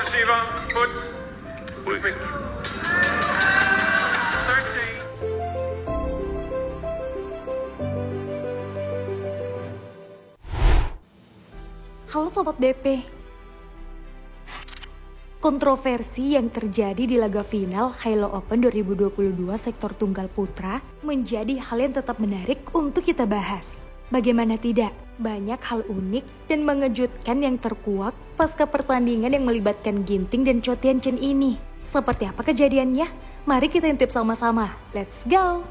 receiver, put. Quick. 13. Halo Sobat BP. Kontroversi yang terjadi di laga final Halo Open 2022 sektor tunggal putra menjadi hal yang tetap menarik untuk kita bahas. Bagaimana tidak, banyak hal unik dan mengejutkan yang terkuak pasca pertandingan yang melibatkan Ginting dan Chou Tien-chen ini. Seperti apa kejadiannya? Mari kita intip sama-sama. Let's go!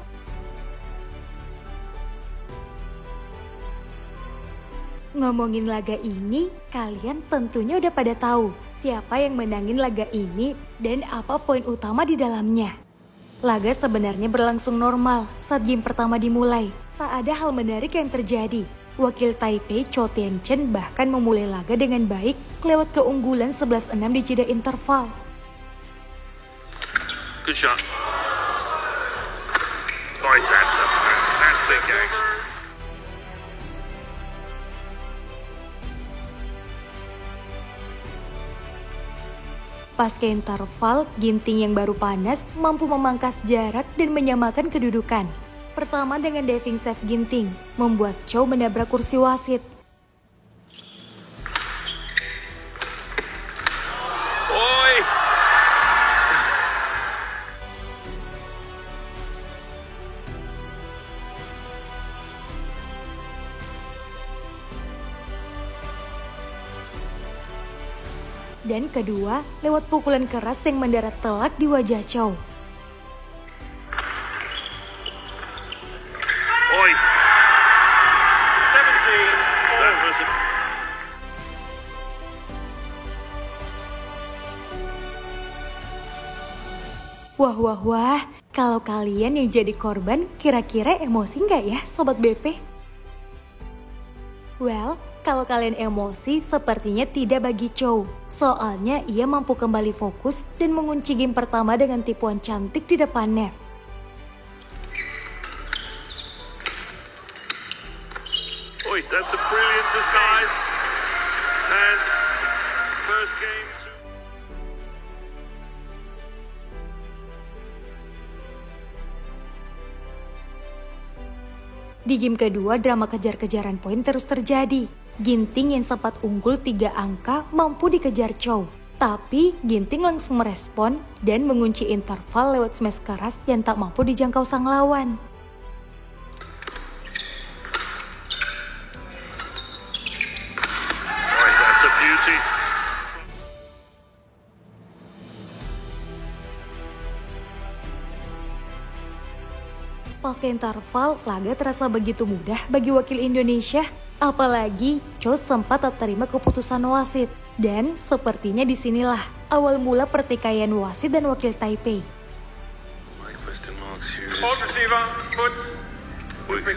Ngomongin laga ini, kalian tentunya udah pada tahu siapa yang menangin laga ini dan apa poin utama di dalamnya. Laga sebenarnya berlangsung normal saat game pertama dimulai. Tak ada hal menarik yang terjadi. Wakil Taipei Chou Tien-chen bahkan memulai laga dengan baik lewat keunggulan 11-6 di jeda interval. Good shot. Oh, that's a fantastic game. Pasca interval, Ginting yang baru panas mampu memangkas jarak dan menyamakan kedudukan. Pertama dengan diving save Ginting, membuat Chou menabrak kursi wasit. Oi! Dan kedua, lewat pukulan keras yang mendarat telak di wajah Chou. Oi! 17. That was a... Wah, kalau kalian yang jadi korban, kira-kira emosi nggak ya Sobat BP? Well, kalau kalian emosi, sepertinya tidak bagi Chou. Soalnya ia mampu kembali fokus dan mengunci game pertama dengan tipuan cantik di depan net. Oi, that's a brilliant disguise. And first game. Di game kedua, drama kejar-kejaran poin terus terjadi. Ginting yang sempat unggul 3 angka mampu dikejar Chou. Tapi Ginting langsung merespon dan mengunci interval lewat smash keras yang tak mampu dijangkau sang lawan. Oi, that's a beauty. Pasca interval, laga terasa begitu mudah bagi wakil Indonesia. Apalagi Chou sempat tak terima keputusan wasit. Dan sepertinya disinilah awal mula pertikaian wasit dan wakil Taipei. My question marks here is... Hold receiver, put. Quick. 13.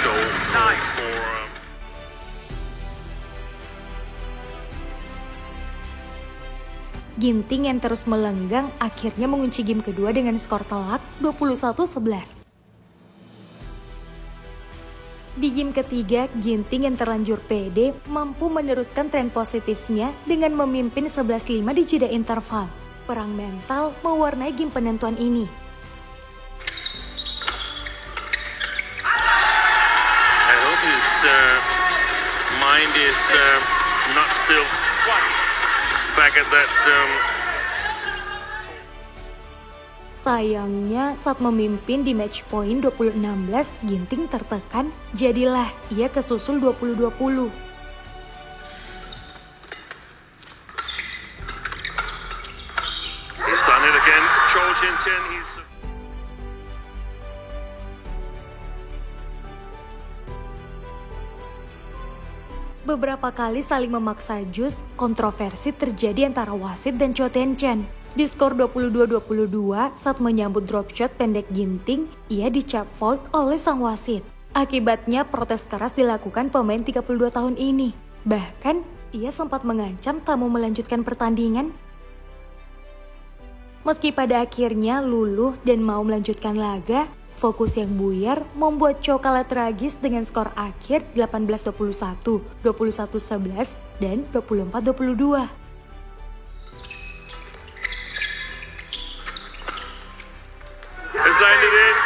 Chou 9. for... Ginting yang terus melenggang akhirnya mengunci game kedua dengan skor telak 21-11. Di game ketiga, Ginting yang terlanjur pede mampu meneruskan tren positifnya dengan memimpin 11-5 di jeda interval. Perang mental mewarnai game penentuan ini. I hope his mind is not still back at that... Sayangnya saat memimpin di match point 20-16, Ginting tertekan, jadilah ia kesusul 20-20. He's done it again. Chou Tien-chen, he's... Beberapa kali saling memaksa jus, kontroversi terjadi antara wasit dan Chou Tien-chen. Di skor 22-22 saat menyambut drop shot pendek Ginting, ia dicap fault oleh sang wasit. Akibatnya protes keras dilakukan pemain 32 tahun ini. Bahkan, ia sempat mengancam tak mau melanjutkan pertandingan. Meski pada akhirnya luluh dan mau melanjutkan laga, Fokus yang buyar membuat Chow kalah tragis dengan skor akhir 18-21, 21-11, dan 24-22. It's landed in.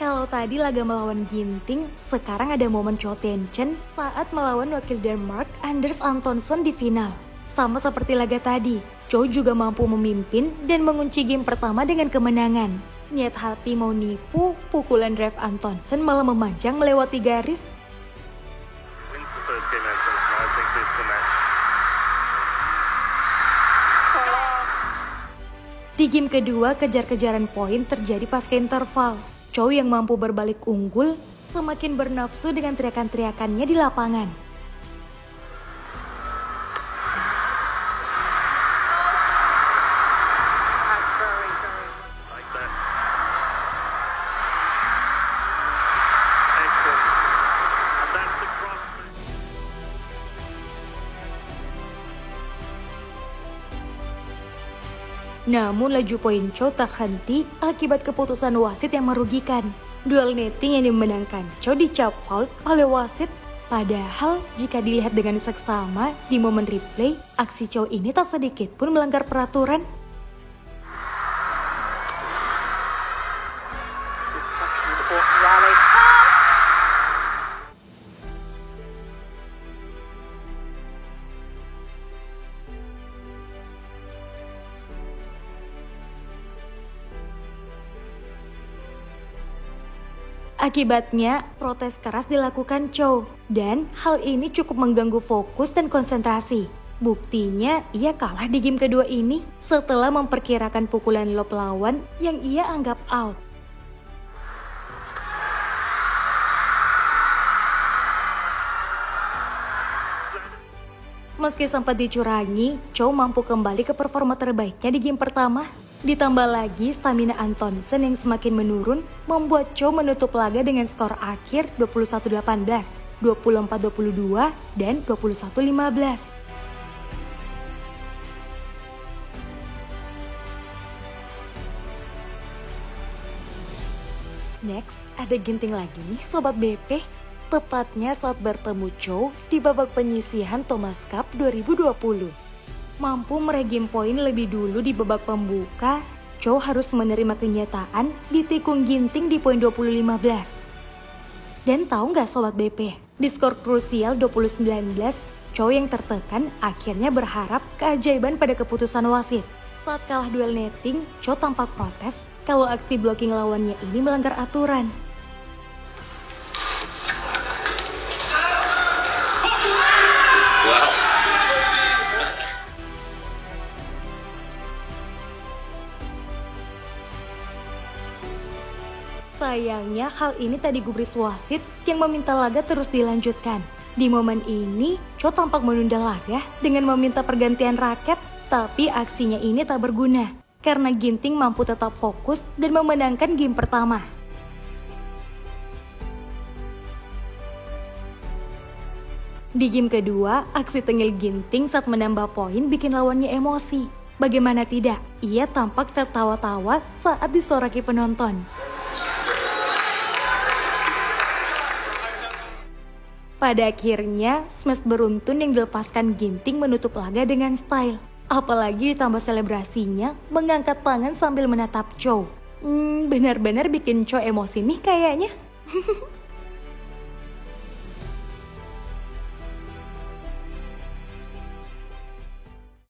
Kalau tadi laga melawan Ginting, sekarang ada momen Chow Tien-chen saat melawan wakil Denmark Anders Antonsen di final. Sama seperti laga tadi, Chow juga mampu memimpin dan mengunci game pertama dengan kemenangan. Niat hati mau nipu, pukulan drive Antonsen malah memanjang melewati garis. Wins the first game, Antonsen. I think it's the match. Di game kedua, kejar-kejaran poin terjadi pasca interval. Chow yang mampu berbalik unggul semakin bernafsu dengan teriakan-teriakannya di lapangan. Like that. Excellent. And that's the cross. Namun laju poin Chow terhenti akibat keputusan wasit yang merugikan. Duel netting yang dimenangkan Chow dicap foul oleh wasit. Padahal jika dilihat dengan seksama di momen replay, aksi Chow ini tak sedikit pun melanggar peraturan. This is such an important rally. Akibatnya, protes keras dilakukan Chow, dan hal ini cukup mengganggu fokus dan konsentrasi. Buktinya, ia kalah di game kedua ini setelah memperkirakan pukulan lob lawan yang ia anggap out. Meski sempat dicurangi, Chow mampu kembali ke performa terbaiknya di game pertama. Ditambah lagi stamina Antonsen yang semakin menurun membuat Chow menutup laga dengan skor akhir 21-18, 24-22, dan 21-15. Next, ada Ginting lagi nih Sobat BP. Tepatnya saat bertemu Chow di babak penyisihan Thomas Cup 2020. Mampu meraih game poin lebih dulu di babak pembuka, Chow harus menerima kenyataan ditikung Ginting di poin 20-15. Dan tahu nggak Sobat BP, di skor krusial 20-19, Chow yang tertekan akhirnya berharap keajaiban pada keputusan wasit. Saat kalah duel netting, Chow tampak protes kalau aksi blocking lawannya ini melanggar aturan. Sayangnya hal ini tak digubris wasit yang meminta laga terus dilanjutkan. Di momen ini, Chow tampak menunda laga dengan meminta pergantian raket, tapi aksinya ini tak berguna karena Ginting mampu tetap fokus dan memenangkan game pertama. Di game kedua, aksi tengil Ginting saat menambah poin bikin lawannya emosi. Bagaimana tidak, ia tampak tertawa-tawa saat disoraki penonton. Pada akhirnya, smash beruntun yang dilepaskan Ginting menutup laga dengan style. Apalagi ditambah selebrasinya mengangkat tangan sambil menatap Chow. Benar-benar bikin Chow emosi nih kayaknya.